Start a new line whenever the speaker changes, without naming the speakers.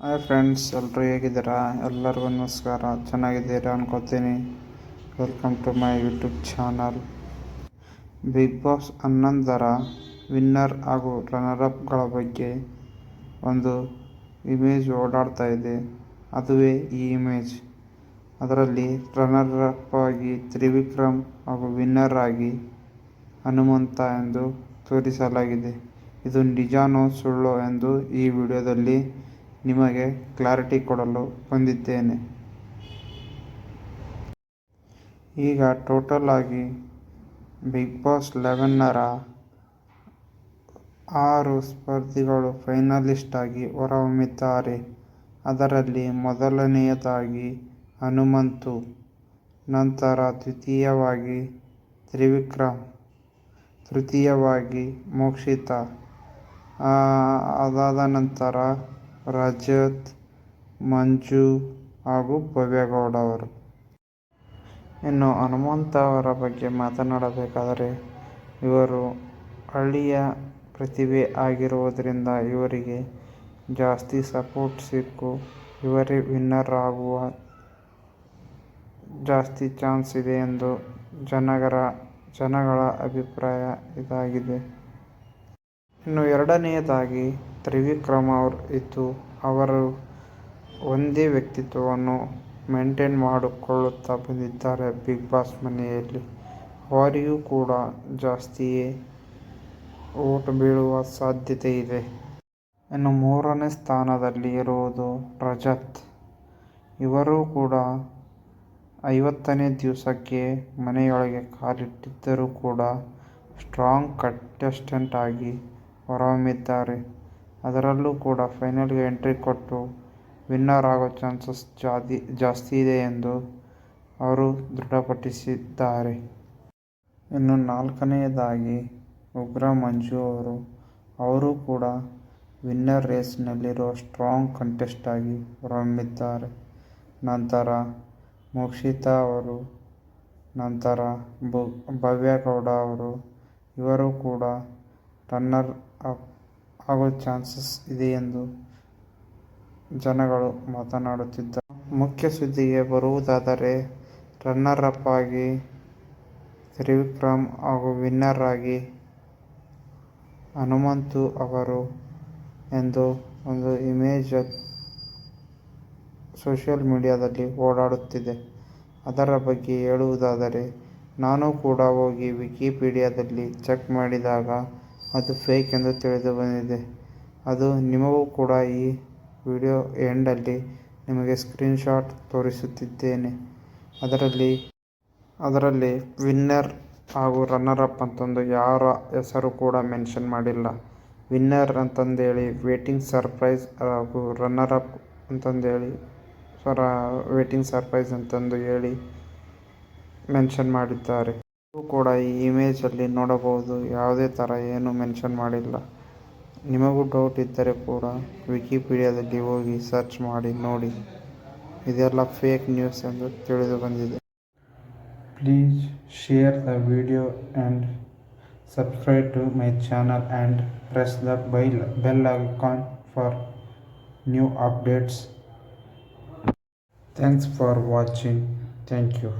Hi friends, ಎಲ್ಲರೂ ಹೇಗಿದ್ದೀರಾ? ಎಲ್ಲರಿಗೂ ನಮಸ್ಕಾರ. ಚೆನ್ನಾಗಿದ್ದೀರಾ ಅನ್ಕೋತೀನಿ. Welcome to my YouTube channel. Bigg Boss 11ರ ವಿನ್ನರ್ ಹಾಗೂ ರನ್ನರ್-ಅಪ್ಗಳ ಬಗ್ಗೆ ಒಂದು ಇಮೇಜ್ ಓಡಾಡ್ತಾ ಇದೆ. ಅದುವೇ ಈ ಇಮೇಜ್. ಅದರಲ್ಲಿ ರನ್ನರ್-ಅಪ್ ಆಗಿ ತ್ರಿವಿಕ್ರಮ್ ಹಾಗೂ ವಿನ್ನರ್ ಆಗಿ ಹನುಮಂತ ಎಂದು ತೋರಿಸಲಾಗಿದೆ. ಇದು ನಿಜಾನೋ ಸುಳ್ಳೋ ಎಂದು ಈ ವಿಡಿಯೋದಲ್ಲಿ ನಿಮಗೆ ಕ್ಲಾರಿಟಿ ಕೊಡಲು ಬಂದಿದ್ದೇನೆ. ಈಗ ಟೋಟಲ್ ಆಗಿ ಬಿಗ್ ಬಾಸ್ 11ರ 6 ಸ್ಪರ್ಧಿಗಳು ಫೈನಲಿಸ್ಟ್ ಆಗಿ ಹೊರಹೊಮ್ಮಿದ್ದಾರೆ. ಅದರಲ್ಲಿ ಮೊದಲನೆಯದಾಗಿ ಹನುಮಂತು, ನಂತರ ದ್ವಿತೀಯವಾಗಿ ತ್ರಿವಿಕ್ರಮ್, ತೃತೀಯವಾಗಿ ಮೋಕ್ಷಿತಾ, ಅದಾದ ನಂತರ ರಜತ್, ಮಂಜು ಹಾಗೂ ಭವ್ಯಗೌಡ ಅವರು. ಇನ್ನು ಹನುಮಂತ ಅವರ ಬಗ್ಗೆ ಮಾತನಾಡಬೇಕಾದರೆ, ಇವರು ಹಳ್ಳಿಯ ಪ್ರತಿಭೆ ಆಗಿರುವುದರಿಂದ ಇವರಿಗೆ ಜಾಸ್ತಿ ಸಪೋರ್ಟ್ ಸಿಕ್ಕು ಇವರೇ ವಿನ್ನರ್ ಆಗುವ ಜಾಸ್ತಿ ಚಾನ್ಸ್ ಇದೆ ಎಂದು ಜನಗಳ ಅಭಿಪ್ರಾಯ ಇದಾಗಿದೆ. ಇನ್ನು ಎರಡನೆಯದಾಗಿ ತ್ರಿವಿಕ್ರಮ್ ಅವರು ಇದ್ದು, ಅವರು ಒಂದೇ ವ್ಯಕ್ತಿತ್ವವನ್ನು ಮೇಂಟೈನ್ ಮಾಡಿಕೊಳ್ಳುತ್ತಾ ಬಂದಿದ್ದಾರೆ ಬಿಗ್ ಬಾಸ್ ಮನೆಯಲ್ಲಿ. ಅವರಿಗೂ ಕೂಡ ಜಾಸ್ತಿಯೇ ವೋಟ್ ಬೀಳುವ ಸಾಧ್ಯತೆ ಇದೆ. ಇನ್ನು ಮೂರನೇ ಸ್ಥಾನದಲ್ಲಿ ಇರುವುದು ರಜತ್. ಇವರು ಕೂಡ 50ನೇ ದಿವಸಕ್ಕೆ ಮನೆಯೊಳಗೆ ಕಾಲಿಟ್ಟಿದ್ದರೂ ಕೂಡ ಸ್ಟ್ರಾಂಗ್ ಕಂಟೆಸ್ಟೆಂಟ್ ಆಗಿ ಹೊರಹೊಮ್ಮಿದ್ದಾರೆ. ಅದರಲ್ಲೂ ಕೂಡ ಫೈನಲ್ಗೆ ಎಂಟ್ರಿ ಕೊಟ್ಟು ವಿನ್ನರ್ ಆಗೋ ಚಾನ್ಸಸ್ ಜಾಸ್ತಿ ಇದೆ ಎಂದು ಅವರು ದೃಢಪಡಿಸಿದ್ದಾರೆ. ಇನ್ನು ನಾಲ್ಕನೆಯದಾಗಿ ಉಗ್ರ ಮಂಜು ಅವರು ಕೂಡ ವಿನ್ನರ್ ರೇಸ್ನಲ್ಲಿರುವ ಸ್ಟ್ರಾಂಗ್ ಕಂಟೆಸ್ಟೆಂಟ್ ಆಗಿ ಹೊರಹೊಮ್ಮಿದ್ದಾರೆ. ನಂತರ ಮೋಕ್ಷಿತಾ ಅವರು, ನಂತರ ಭವ್ಯಗೌಡ ಅವರು, ಇವರು ಕೂಡ ರನ್ನರ್ ಅಪ್ ಆಗೋ ಚಾನ್ಸಸ್ ಇದೆ ಎಂದು ಜನಗಳು ಮಾತನಾಡುತ್ತಿದ್ದಾರೆ. ಮುಖ್ಯ ಸುದ್ದಿಗೆ ಬರುವುದಾದರೆ, ರನ್ನರ್ ಅಪ್ ಆಗಿ ತ್ರಿವಿಕ್ರಮ್ ಹಾಗೂ ವಿನ್ನರ್ ಆಗಿ ಹನುಮಂತು ಅವರು ಎಂದು ಒಂದು ಇಮೇಜ್ ಸೋಷಿಯಲ್ ಮೀಡಿಯಾದಲ್ಲಿ ಓಡಾಡುತ್ತಿದೆ. ಅದರ ಬಗ್ಗೆ ಹೇಳುವುದಾದರೆ, ನಾನು ಕೂಡ ಹೋಗಿ ವಿಕಿಪೀಡಿಯಾದಲ್ಲಿ ಚೆಕ್ ಮಾಡಿದಾಗ ಅದು ಫೇಕ್ ಎಂದು ತಿಳಿದು ಬಂದಿದೆ. ಅದು ನಿಮಗೂ ಕೂಡ ಈ ವಿಡಿಯೋ ಎಂಡಲ್ಲಿ ನಿಮಗೆ ಸ್ಕ್ರೀನ್ಶಾಟ್ ತೋರಿಸುತ್ತಿದ್ದೇನೆ. ಅದರಲ್ಲಿ ವಿನ್ನರ್ ಹಾಗೂ ರನ್ನರ್ ಅಪ್ ಅಂತಂದು ಯಾರ ಹೆಸರು ಕೂಡ ಮೆನ್ಷನ್ ಮಾಡಿಲ್ಲ. ವಿನ್ನರ್ ಅಂತಂದೇಳಿ ವೇಟಿಂಗ್ ಸರ್ಪ್ರೈಸ್ ಹಾಗೂ ರನ್ನರ್ ಅಪ್ ಅಂತಂದೇಳಿ ವೇಟಿಂಗ್ ಸರ್ಪ್ರೈಸ್ ಅಂತಂದು ಹೇಳಿ ಮೆನ್ಷನ್ ಮಾಡಿದ್ದಾರೆ. ನೀವು ಕೂಡ ಈ ಇಮೇಜಲ್ಲಿ ನೋಡಬಹುದು, ಯಾವುದೇ ಥರ ಏನು ಮೆನ್ಷನ್ ಮಾಡಿಲ್ಲ. ನಿಮಗೂ ಡೌಟ್ ಇದ್ದರೆ ಕೂಡ ವಿಕಿಪೀಡಿಯಾದಲ್ಲಿ ಹೋಗಿ ಸರ್ಚ್ ಮಾಡಿ ನೋಡಿ. ಇದೆಲ್ಲ ಫೇಕ್ ನ್ಯೂಸ್ ಎಂದು ತಿಳಿದು ಬಂದಿದೆ. Please share the video and subscribe to my channel and press the bell icon for new updates. Thanks for watching. Thank you.